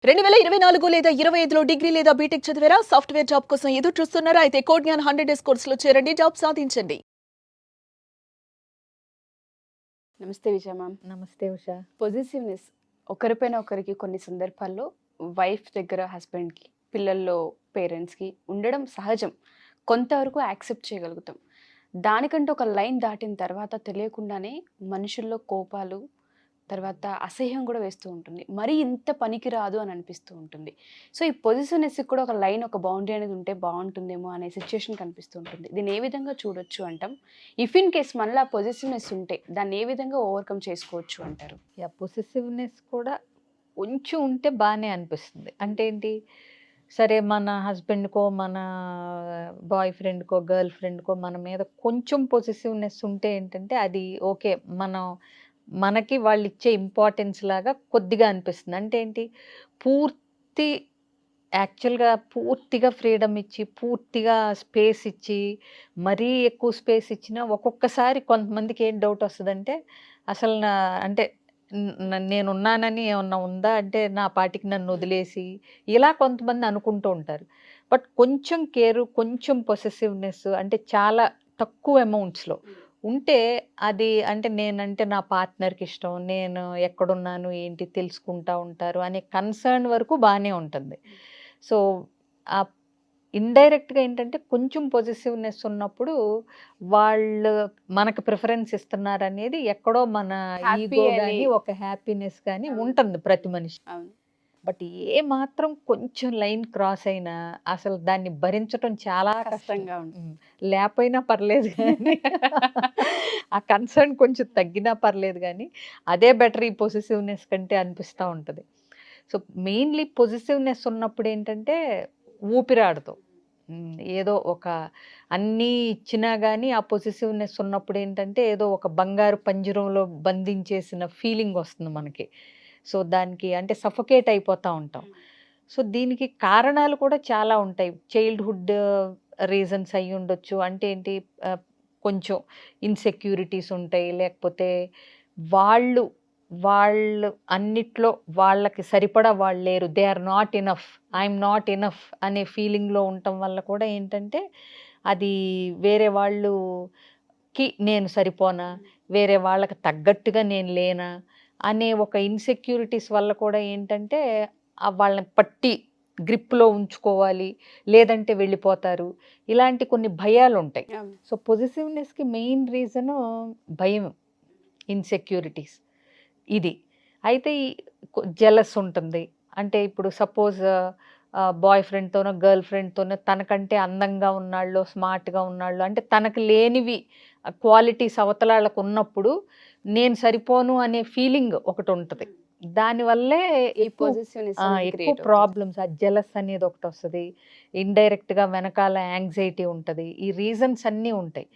2024 లేదా 25లో డిగ్రీ లేదా బీటెక్ చదివారా? సాఫ్ట్‌వేర్ జాబ్ కోసం ఎదురు చూస్తున్నారా? అయితే కోడ్ జ్ఞాన్ 100 డేస్ కోర్సులో చేరండి. జాబ్ సాధించండి. నమస్తే విజయ మ్యామ్. నమస్తే ఉషా. పొజిటివ్నెస్ ఒకరిపైన ఒకరికి కొన్ని సందర్భాల్లో వైఫ్ దగ్గర హస్బెండ్కి, పిల్లల్లో పేరెంట్స్కి ఉండడం సహజం. కొంతవరకు యాక్సెప్ట్ చేయగలుగుతాం. దానికంటే ఒక లైన్ దాటిన తర్వాత తెలియకుండానే మనుషుల్లో కోపాలు, తర్వాత అసహ్యం కూడా వేస్తూ ఉంటుంది. మరి ఇంత పనికి రాదు అని అనిపిస్తూ ఉంటుంది. సో ఈ పొజిటివ్నెస్కి కూడా ఒక లైన్, ఒక బౌండరీ అనేది ఉంటే బాగుంటుందేమో అనే సిచ్యుయేషన్ కనిపిస్తూ ఉంటుంది. దీన్ని ఏ విధంగా చూడొచ్చు అంటాం? ఇఫ్ ఇన్ కేస్ మనలో పొజిటివ్నెస్ ఉంటే దాన్ని ఏ విధంగా ఓవర్కమ్ చేసుకోవచ్చు అంటారు? పొసెసివ్నెస్ కూడా కొంచెం ఉంటే బాగానే అనిపిస్తుంది. అంటే ఏంటి, సరే మన హస్బెండ్కో, మన బాయ్ ఫ్రెండ్కో, గర్ల్ ఫ్రెండ్కో మన మీద కొంచెం పొసెసివ్నెస్ ఉంటే ఏంటంటే అది ఓకే, మనకి వాళ్ళు ఇచ్చే ఇంపార్టెన్స్ లాగా కొద్దిగా అనిపిస్తుంది. అంటే ఏంటి, పూర్తి యాక్చువల్గా పూర్తిగా ఫ్రీడమ్ ఇచ్చి, పూర్తిగా స్పేస్ ఇచ్చి, మరీ ఎక్కువ స్పేస్ ఇచ్చినా ఒక్కొక్కసారి కొంతమందికి ఏం డౌట్ వస్తుందంటే, అసలు అంటే నేనున్నానని ఏమన్నా ఉందా, అంటే నా పాటికి నన్ను వదిలేసి ఇలా కొంతమంది అనుకుంటూ ఉంటారు. బట్ కొంచెం కేరు, కొంచెం పొసెసివ్నెస్ అంటే చాలా తక్కువ అమౌంట్స్లో ఉంటే అది అంటే నేనంటే నా పార్ట్నర్కి ఇష్టం, నేను ఎక్కడున్నాను ఏంటి తెలుసుకుంటా ఉంటారు అనే కన్సర్న్ వరకు బాగానే ఉంటుంది. సో ఇండైరెక్ట్గా ఏంటంటే కొంచెం పొజిటివ్నెస్ ఉన్నప్పుడు వాళ్ళు మనకు ప్రిఫరెన్స్ ఇస్తున్నారు అనేది ఎక్కడో మన ఈగో కానీ ఒక హ్యాపీనెస్ కానీ ఉంటుంది ప్రతి మనిషి. బట్ ఏ మాత్రం కొంచెం లైన్ క్రాస్ అయినా అసలు దాన్ని భరించడం చాలా కష్టంగా ఉంటుంది. లేకపోయినా పర్లేదు కానీ ఆ కన్సర్న్ కొంచెం తగ్గినా పర్లేదు కానీ అదే బెటర్ ఈ పొజిటివ్నెస్ కంటే అనిపిస్తూ ఉంటుంది. సో మెయిన్లీ పొజిటివ్నెస్ ఉన్నప్పుడు ఏంటంటే ఊపిరాడదు. ఏదో ఒక అన్నీ ఇచ్చినా కానీ ఆ పొజిటివ్నెస్ ఉన్నప్పుడు ఏంటంటే ఏదో ఒక బంగారు పంజరంలో బంధించేసిన ఫీలింగ్ వస్తుంది మనకి. సో దానికి అంటే సఫోకేట్ అయిపోతూ ఉంటాం. సో దీనికి కారణాలు కూడా చాలా ఉంటాయి. చైల్డ్హుడ్ రీజన్స్ అయ్యి ఉండొచ్చు. అంటే ఏంటి, కొంచెం ఇన్సెక్యూరిటీస్ ఉంటాయి, లేకపోతే వాళ్ళు వాళ్ళు అన్నిట్లో వాళ్ళకి సరిపడా వాళ్ళు లేరు, they are not enough, I'm not enough అనే ఫీలింగ్లో ఉండటం వల్ల కూడా ఏంటంటే అది వేరే వాళ్ళకి నేను సరిపోనా, వేరే వాళ్ళకి తగ్గట్టుగా నేను లేనా అనే ఒక ఇన్సెక్యూరిటీస్ వల్ల కూడా ఏంటంటే వాళ్ళని పట్టి గ్రిప్లో ఉంచుకోవాలి, లేదంటే వెళ్ళిపోతారు, ఇలాంటి కొన్ని భయాలు ఉంటాయి. సో పొజిటివ్నెస్కి మెయిన్ రీజను భయం, ఇన్సెక్యూరిటీస్ ఇది. అయితే జెలస్ ఉంటుంది. అంటే ఇప్పుడు సపోజ్ బాయ్ ఫ్రెండ్తోనో గర్ల్ ఫ్రెండ్తోనో తనకంటే అందంగా ఉన్నాళ్ళు, స్మార్ట్గా ఉన్నాళ్ళు, అంటే తనకు లేనివి క్వాలిటీస్ అవతలాళ్ళకు ఉన్నప్పుడు నేను సరిపోను అనే ఫీలింగ్ ఒకటి ఉంటుంది. దానివల్లే ఎక్కువ ప్రాబ్లమ్స్, ఆ జెలస్ అనేది ఒకటి వస్తుంది. ఇండైరెక్ట్గా వెనకాల యాంగ్జైటీ ఉంటుంది. ఈ రీజన్స్ అన్నీ ఉంటాయి.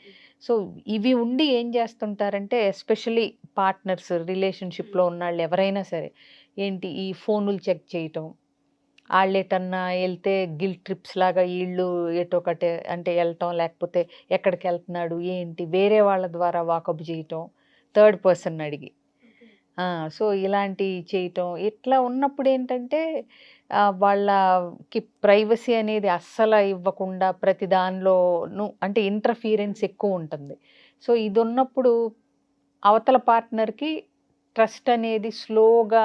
సో ఇవి ఉండి ఏం చేస్తుంటారంటే ఎస్పెషలీ పార్ట్నర్స్, రిలేషన్షిప్లో ఉన్నాళ్ళు ఎవరైనా సరే ఏంటి, ఈ ఫోనులు చెక్ చేయటం, వాళ్ళు ఎటన్నా వెళ్తే గిల్ట్ ట్రిప్స్ లాగా వీళ్ళు ఎటొకటి అంటే వెళ్ళటం, లేకపోతే ఎక్కడికి వెళ్తున్నాడు ఏంటి వేరే వాళ్ళ ద్వారా వాకప్ చేయటం, థర్డ్ పర్సన్ అడిగి. సో ఇలాంటివి చేయటం, ఇట్లా ఉన్నప్పుడు ఏంటంటే వాళ్ళకి ప్రైవసీ అనేది అస్సలు ఇవ్వకుండా ప్రతి దానిలోనూ అంటే ఇంటర్ఫీరెన్స్ ఎక్కువ ఉంటుంది. సో ఇది ఉన్నప్పుడు అవతల పార్ట్నర్కి ట్రస్ట్ అనేది స్లోగా,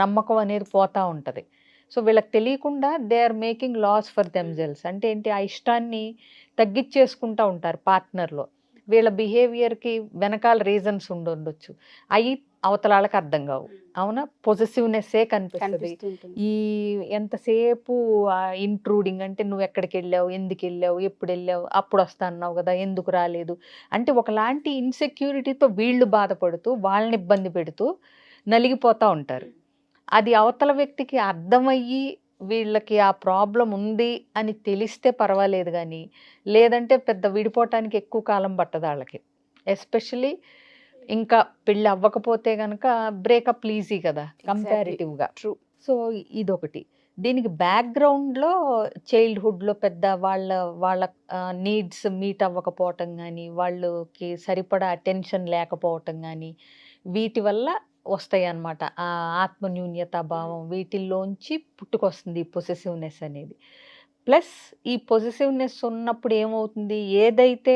నమ్మకం అనేది పోతూ ఉంటుంది. సో వీళ్ళకి తెలియకుండా they are making loss for themselves. అంటే ఏంటి, ఆ ఇష్టాన్ని తగ్గించేసుకుంటూ ఉంటారు పార్ట్నర్లో. వీళ్ళ బిహేవియర్కి వెనకాల రీజన్స్ ఉండొచ్చు, అవి అవతలాళ్ళకి అర్థం కావు. అవునా, పొజిటివ్నెస్సే కనిపిస్తుంది. ఈ ఎంతసేపు ఇంట్రూడింగ్ అంటే నువ్వు ఎక్కడికి వెళ్ళావు, ఎందుకు వెళ్ళావు, ఎప్పుడు వెళ్ళావు, అప్పుడు వస్తా అన్నావు కదా, ఎందుకు రాలేదు, అంటే ఒకలాంటి ఇన్సెక్యూరిటీతో వీళ్ళు బాధపడుతూ వాళ్ళని ఇబ్బంది పెడుతూ నలిగిపోతూ ఉంటారు. అది అవతల వ్యక్తికి అర్థమయ్యి వీళ్ళకి ఆ ప్రాబ్లం ఉంది అని తెలిస్తే పర్వాలేదు, కానీ లేదంటే పెద్ద విడిపోవటానికి ఎక్కువ కాలం పట్టదు వాళ్ళకి. ఎస్పెషలీ ఇంకా పెళ్ళి అవ్వకపోతే కనుక బ్రేకప్ ఈజీ కదా కంపారిటివ్గా. ట్రూ. సో ఇదొకటి. దీనికి బ్యాక్గ్రౌండ్లో చైల్డ్హుడ్లో పెద్ద వాళ్ళ నీడ్స్ మీట్ అవ్వకపోవటం కానీ, వాళ్ళకి సరిపడా అటెన్షన్ లేకపోవటం కానీ, వీటి వల్ల వస్తాయి అన్నమాట. ఆ ఆత్మన్యూన్యత భావం వీటిల్లోంచి పుట్టుకొస్తుంది ఈ పొసెసివ్‌నెస్ అనేది. ప్లస్ ఈ పొసెసివ్‌నెస్ ఉన్నప్పుడు ఏమవుతుంది, ఏదైతే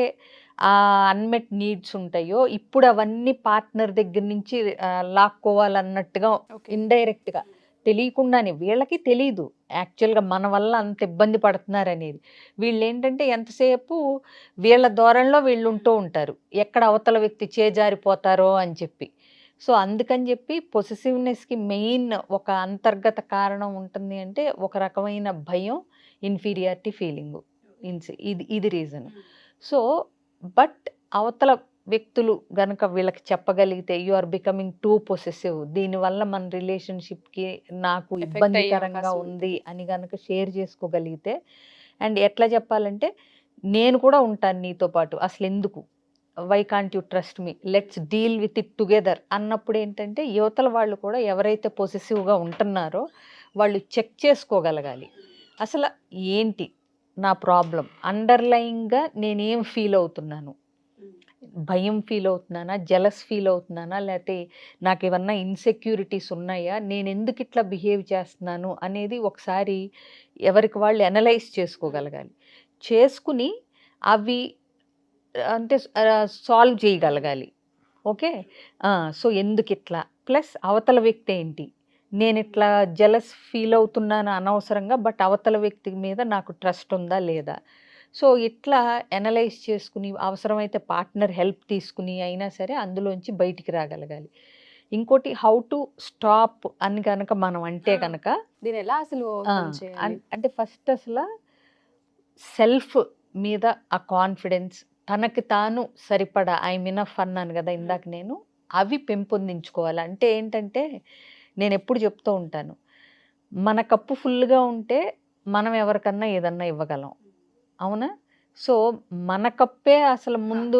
అన్‌మెట్ నీడ్స్ ఉంటాయో ఇప్పుడు అవన్నీ పార్ట్నర్ దగ్గర నుంచి లాక్కోవాలన్నట్టుగా ఓకే. ఇండైరెక్ట్‌గా తెలియకుండానే వీళ్ళకి తెలీదు యాక్చువల్‌గా మన వల్ల అంత ఇబ్బంది పడుతున్నారనేది. వీళ్ళేంటంటే ఎంతసేపు వీళ్ళ ధోరణిలో వీళ్ళు ఉంటూ ఉంటారు. ఎక్కడ అవతల వ్యక్తి చేజారిపోతారో అని చెప్పి. సో, అందుకని చెప్పి పొసెసివ్‌నెస్‌కి మెయిన్ ఒక అంతర్గత కారణం ఉంటుంది అంటే ఒక రకమైన భయం, ఇన్ఫీరియారిటీ ఫీలింగు. ఇది రీజన్. సో, బట్ అవతల వ్యక్తులు గనక వీళ్ళకి చెప్పగలిగితే you are becoming too possessive, దీనివల్ల మన రిలేషన్‌షిప్‌కి నాకు Affect అయ్యే ఇబ్బందికరంగా అవకాశం ఉంది అని గనక షేర్ చేసుకోగలిగితే, అండ్ ఎట్లా చెప్పాలంటే నేను కూడా ఉంటాను నీతో పాటు అసలెందుకు, why can't you trust me, let's deal with it together అన్నప్పుడు ఏంటంటే యువతల వాళ్ళు కూడా ఎవరైతే పొసెసివ్‌గా ఉంటున్నారో వాళ్ళు చెక్ చేసుకోగలగాలి. అసలు ఏంటి నా ప్రాబ్లం, అండర్లయింగ్‌గా నేనేం ఫీల్ అవుతున్నాను, భయం ఫీల్ అవుతున్నానా, జెలస్ ఫీల్ అవుతున్నానా, లేకపోతే నాకేమన్నా ఇన్సెక్యూరిటీస్ ఉన్నాయా, నేను ఎందుకు ఇట్లా బిహేవ్ చేస్తున్నాను అనేది ఒకసారి ఎవరికి వాళ్ళు అనలైజ్ చేసుకోగలగాలి. చేసుకుని అవి అంటే సాల్వ్ చేయగలగాలి. ఓకే. సో ఎందుకు ఇట్లా, ప్లస్ అవతల వ్యక్తి ఏంటి, నేను ఇట్లా జెలస్ ఫీల్ అవుతున్నాను అనవసరంగా, బట్ అవతల వ్యక్తి మీద నాకు ట్రస్ట్ ఉందా లేదా. సో ఇట్లా అనలైజ్ చేసుకుని అవసరమైతే పార్ట్నర్ హెల్ప్ తీసుకుని అయినా సరే అందులోంచి బయటికి రాగలగాలి. ఇంకోటి హౌ టు స్టాప్ అని కనుక మనం అంటే కనుక దీన్ని ఎలా అసలు overcome చేయాలి? అంటే ఫస్ట్ అసలు సెల్ఫ్ మీద ఆ కాన్ఫిడెన్స్, తనకి తాను సరిపడా ఐఎమ్ ఇనఫ్ అన్నాను కదా ఇందాక నేను, అవి పెంపొందించుకోవాలి. అంటే ఏంటంటే నేను ఎప్పుడు చెప్తూ ఉంటాను, మన కప్పు ఫుల్గా ఉంటే మనం ఎవరికన్నా ఏదన్నా ఇవ్వగలం, అవునా. సో మన కప్పే అసలు ముందు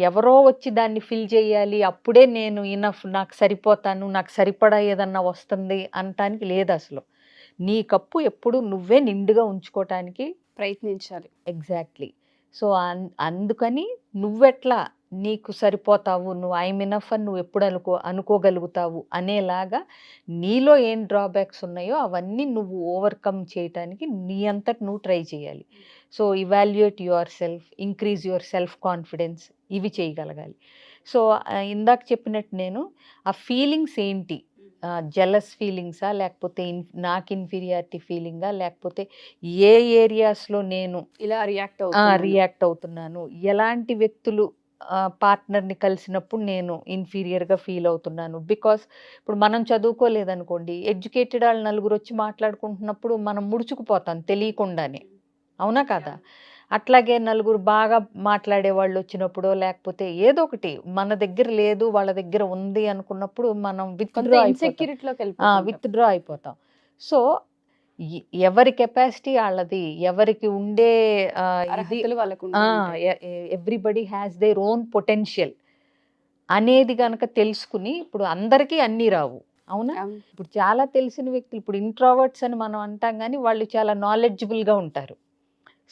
ఎవరో వచ్చి దాన్ని ఫిల్ చేయాలి, అప్పుడే నేను ఇనఫ్, నాకు సరిపోతాను, నాకు సరిపడా ఏదన్నా వస్తుంది అనటానికి లేదు అసలు. నీ కప్పు ఎప్పుడు నువ్వే నిండుగా ఉంచుకోవటానికి ప్రయత్నించాలి. ఎగ్జాక్ట్లీ. సో అందుకని నువ్వెట్లా నీకు సరిపోతావు, నువ్వు ఐఎమ్ ఇనఫ్ అని నువ్వు ఎప్పుడు అనుకోగలుగుతావు అనేలాగా నీలో ఏం డ్రాబ్యాక్స్ ఉన్నాయో అవన్నీ నువ్వు ఓవర్కమ్ చేయటానికి నీ అంతటి నువ్వు ట్రై చేయాలి. So evaluate your self, increase your self confidence, ఇవి చేయగలగాలి. సో ఇందాక చెప్పినట్టు నేను ఆ ఫీలింగ్స్ ఏంటి, జెలస్ ఫీలింగ్సా, లేకపోతే నాకు ఇన్ఫీరియారిటీ ఫీలింగా, లేకపోతే ఏ ఏరియాస్లో నేను ఇలా రియాక్ట్ రియాక్ట్ అవుతున్నాను, ఎలాంటి వ్యక్తులు పార్ట్నర్ని కలిసినప్పుడు నేను ఇన్ఫీరియర్గా ఫీల్ అవుతున్నాను. బికాస్ ఇప్పుడు మనం చదువుకోలేదనుకోండి, ఎడ్యుకేటెడ్ వాళ్ళు నలుగురు వచ్చి మాట్లాడుకుంటున్నప్పుడు మనం ముడుచుకుపోతాం తెలియకుండానే, అవునా కదా. అట్లాగే నలుగురు బాగా మాట్లాడే వాళ్ళు వచ్చినప్పుడు, లేకపోతే ఏదో ఒకటి మన దగ్గర లేదు వాళ్ళ దగ్గర ఉంది అనుకున్నప్పుడు మనం ఇన్సెక్యూరిటీలోకి విత్డ్రా అయిపోతాం. సో ఎవరి కెపాసిటీ వాళ్ళది, ఎవరికి ఉండే ఇది అర్హతలు వాళ్ళకు ఉంటాయి. Everybody has their own potential అనేది గనక తెలుసుకుని, ఇప్పుడు అందరికీ అన్నీ రావు, అవునా. ఇప్పుడు చాలా తెలిసిన వ్యక్తులు, ఇప్పుడు ఇంట్రోవర్ట్స్ అని మనం అంటాం కానీ వాళ్ళు చాలా నాలెడ్జబుల్గా ఉంటారు.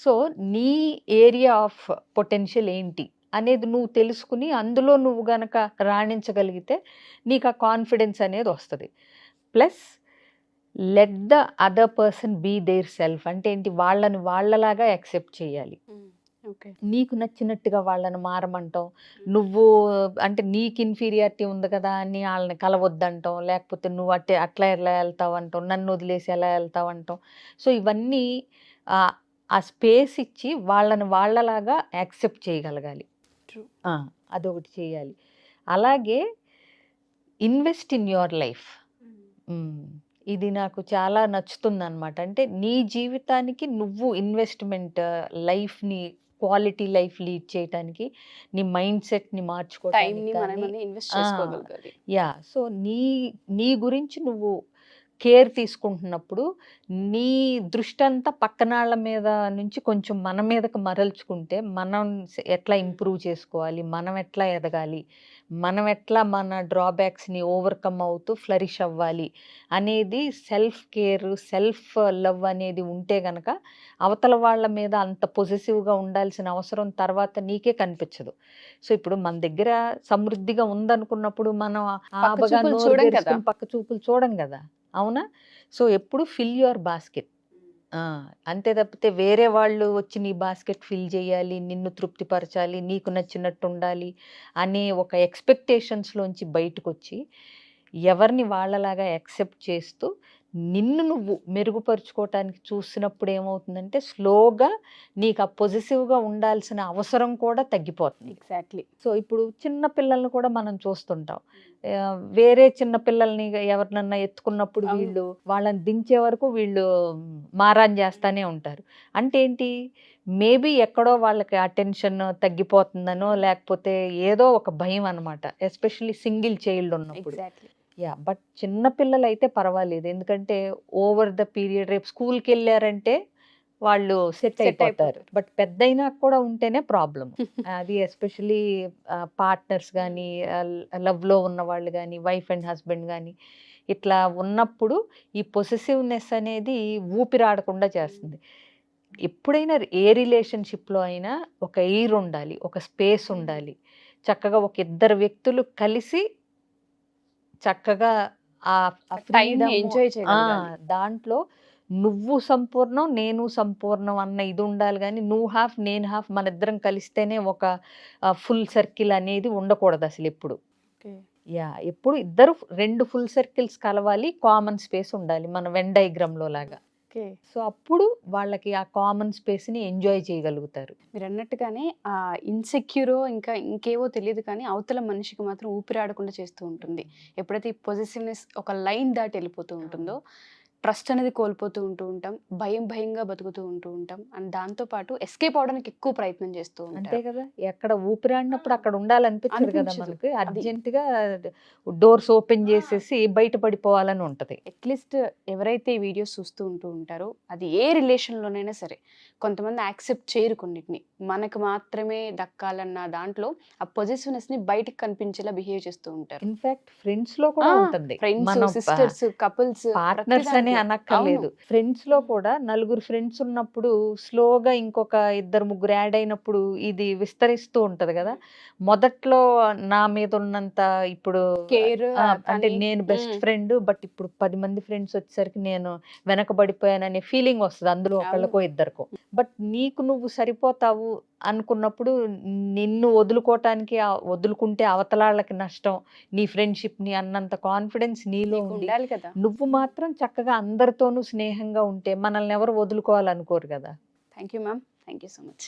సో నీ ఏరియా ఆఫ్ పొటెన్షియల్ ఏంటి అనేది నువ్వు తెలుసుకుని అందులో నువ్వు గనక రాణించగలిగితే నీకు ఆ కాన్ఫిడెన్స్ అనేది వస్తుంది. Plus let the other person be their self, అంటే ఏంటి, వాళ్ళని వాళ్ళలాగా యాక్సెప్ట్ చేయాలి. ఓకే. నీకు నచ్చినట్టుగా వాళ్ళని మారమంటాం, నువ్వు అంటే నీకు ఇన్ఫీరియారిటీ ఉంది కదా అని వాళ్ళని కలవద్దంటాం, లేకపోతే నువ్వు అట్లా ఎలా వెళ్తావు అంటాం, నన్ను వదిలేసి ఎలా వెళ్తావు అంటాం. సో ఇవన్నీ ఆ స్పేస్ ఇచ్చి వాళ్ళని వాళ్ళలాగా యాక్సెప్ట్ చేయగలగాలి. True. అదొకటి చేయాలి. అలాగే ఇన్వెస్ట్ ఇన్ యువర్ లైఫ్, ఇది నాకు చాలా నచ్చుతుంది అనమాట. అంటే నీ జీవితానికి నువ్వు ఇన్వెస్ట్మెంట్, లైఫ్ని క్వాలిటీ లైఫ్ లీడ్ చేయటానికి, నీ మైండ్ సెట్ని మార్చుకోవటానికి, ఇన్వెస్ట్ చేసుకోగలగాలి. సో నీ గురించి నువ్వు కేర్ తీసుకుంటున్నప్పుడు నీ దృష్టి అంతా పక్కనాళ్ళ మీద నుంచి కొంచెం మన మీదకి మరల్చుకుంటే మనం ఎట్లా ఇంప్రూవ్ చేసుకోవాలి, మనం ఎట్లా ఎదగాలి, మనం ఎట్లా మన డ్రాబ్యాక్స్ని ఓవర్కమ్ అవుతూ ఫ్లరిష్ అవ్వాలి అనేది సెల్ఫ్ కేర్, సెల్ఫ్ లవ్ అనేది ఉంటే గనక అవతల వాళ్ళ మీద అంత పొజిటివ్గా ఉండాల్సిన అవసరం తర్వాత నీకే కనిపించదు. సో ఇప్పుడు మన దగ్గర సమృద్ధిగా ఉందనుకున్నప్పుడు మనం పక్క ఆబగా చూపులు నోరు చూడం కదా. తెరుచుకుని పక్క చూపులు చూడం కదా, అవునా? సో ఎప్పుడు ఫిల్ యువర్ బాస్కెట్. అంతే తప్పితే వేరే వాళ్ళు వచ్చి నీ బాస్కెట్ ఫిల్ చేయాలి, నిన్ను తృప్తిపరచాలి, నీకు నచ్చినట్టు ఉండాలి అనే ఒక ఎక్స్పెక్టేషన్స్లోంచి బయటకు వచ్చి ఎవరిని వాళ్ళలాగా యాక్సెప్ట్ చేస్తూ నిన్ను నువ్వు మెరుగుపరుచుకోవటానికి చూసినప్పుడు ఏమవుతుందంటే స్లోగా నీకు ఆ పొజిటివ్గా ఉండాల్సిన అవసరం కూడా తగ్గిపోతుంది. ఎగ్జాక్ట్లీ. సో ఇప్పుడు చిన్న పిల్లల్ని కూడా మనం చూస్తుంటాం. వేరే చిన్న పిల్లల్ని ఎవరినన్నా ఎత్తుకున్నప్పుడు అవును. వీళ్ళు వాళ్ళని దించే వరకు వీళ్ళు మారాన్ చేస్తానే ఉంటారు. అంటే ఏంటి, మేబీ ఎక్కడో వాళ్ళకి అటెన్షన్ తగ్గిపోతుందనో లేకపోతే ఏదో ఒక భయం అనమాట, ఎస్పెషల్లీ సింగిల్ చైల్డ్ ఉన్నప్పుడు. ఎగ్జాక్ట్లీ. బట్ చిన్న పిల్లలు అయితే పర్వాలేదు, ఎందుకంటే ఓవర్ ద పీరియడ్ రేపు స్కూల్కి వెళ్ళారంటే వాళ్ళు సెట్ అయిపోతారు. అయిపోతారు. బట్ పెద్దయినా కూడా ఉంటేనే ప్రాబ్లం. అది ఎస్పెషలీ పార్ట్నర్స్ కానీ, లవ్లో ఉన్న వాళ్ళు కానీ, వైఫ్ అండ్ హస్బెండ్ కానీ ఇట్లా ఉన్నప్పుడు ఈ పొసెసివ్నెస్ అనేది ఊపిరాడకుండా చేస్తుంది. ఎప్పుడైనా ఏ రిలేషన్షిప్లో అయినా ఒక ఎయిర్ ఉండాలి, ఒక స్పేస్ ఉండాలి. చక్కగా ఒక ఇద్దరు వ్యక్తులు కలిసి చక్కగా ఆ టైంని freedom, ఎంజాయ్ చేయగలగాలి. దాంట్లో నువ్వు సంపూర్ణం నేను సంపూర్ణం అన్న ఇది ఉండాలి. కానీ నువ్వు హాఫ్ నేను హాఫ్ మన ఇద్దరం కలిస్తేనే ఒక ఫుల్ సర్కిల్ అనేది ఉండకూడదు అసలు ఎప్పుడు. ఎప్పుడు ఇద్దరు రెండు ఫుల్ సర్కిల్స్ కలవాలి, కామన్ స్పేస్ ఉండాలి మన వెన్ డయాగ్రామ్లో లాగా. సో అప్పుడు వాళ్ళకి ఆ కామన్ స్పేస్ని ఎంజాయ్ చేయగలుగుతారు. మీరు అన్నట్టుగానే ఆ ఇన్సెక్యూరో ఇంకా ఇంకేవో తెలియదు కానీ అవతల మనిషికి మాత్రం ఊపిరాడకుండా చేస్తూ ఉంటుంది. ఎప్పుడైతే ఈ పొజిటివ్నెస్ ఒక లైన్ దాటి వెళ్ళిపోతూ ఉంటుందో ట్రస్ట్ అనేది కోల్పోతూ ఉంటాం, భయంగా బతుకుతూ ఉంటాం. అండ్ దాంతోపాటు ఎస్కేప్ అవడానికి ఎక్కువ ప్రయత్నం చేస్తూ అంతే ఉంటాం. కదా, ఎక్కడ ఊపిరాడినప్పుడు అక్కడ ఉండాలనిపించదు కదా అనిపించదు. మనకి. అది. అర్జెంటుగా డోర్స్ ఓపెన్ చేసేసి బయట పడిపోవాలని ఉంటది. అట్లీస్ట్ ఎవరైతే ఈ వీడియోస్ చూస్తూ ఉంటారో అది ఏ రిలేషన్లోనైనా సరే కొంతమంది యాక్సెప్ట్ చేయరు కొన్నిటిని, మనకు మాత్రమే దక్కాలన్న దాంట్లో ఆ పొజిటివ్నెస్ని బయటికి కనిపించేలా బిహేవ్ చేస్తూ ఉంటారు. ఇన్ఫాక్ట్ ఫ్రెండ్స్ లో కూడా ఉంటుంది. ఫ్రెండ్స్, మనం సిస్టర్స్, కపుల్స్, పార్ట్నర్స్ అనే అనక్కర్లేదు, ఫ్రెండ్స్ లో కూడా నలుగురు ఫ్రెండ్స్ ఉన్నప్పుడు స్లోగా ఇంకొక ఇద్దరు ముగ్గురు యాడ్ అయినప్పుడు ఇది విస్తరిస్తూ ఉంటది కదా. మొదట్లో నా మీద ఉన్నంత ఇప్పుడు కేర్ అంటే నేను బెస్ట్ ఫ్రెండ్, బట్ ఇప్పుడు 10 మంది ఫ్రెండ్స్ వచ్చేసరికి నేను వెనకబడిపోయాననే ఫీలింగ్ వస్తుంది అందులో ఒకళ్ళకో ఇద్దరికో. బట్ నీకు నువ్వు సరిపోతావు అనుకున్నప్పుడు నిన్ను వదులుకుంటే అవతలాళ్ళకి నష్టం, నీ ఫ్రెండ్షిప్ ని అన్నంత కాన్ఫిడెన్స్ నీలో ఉంది. ఉండాలి కదా. నువ్వు మాత్రం చక్కగా అందరితోనూ స్నేహంగా ఉంటే మనల్ని ఎవరు వదులుకోవాలనుకోరు కదా. Thank you ma'am, thank you so much.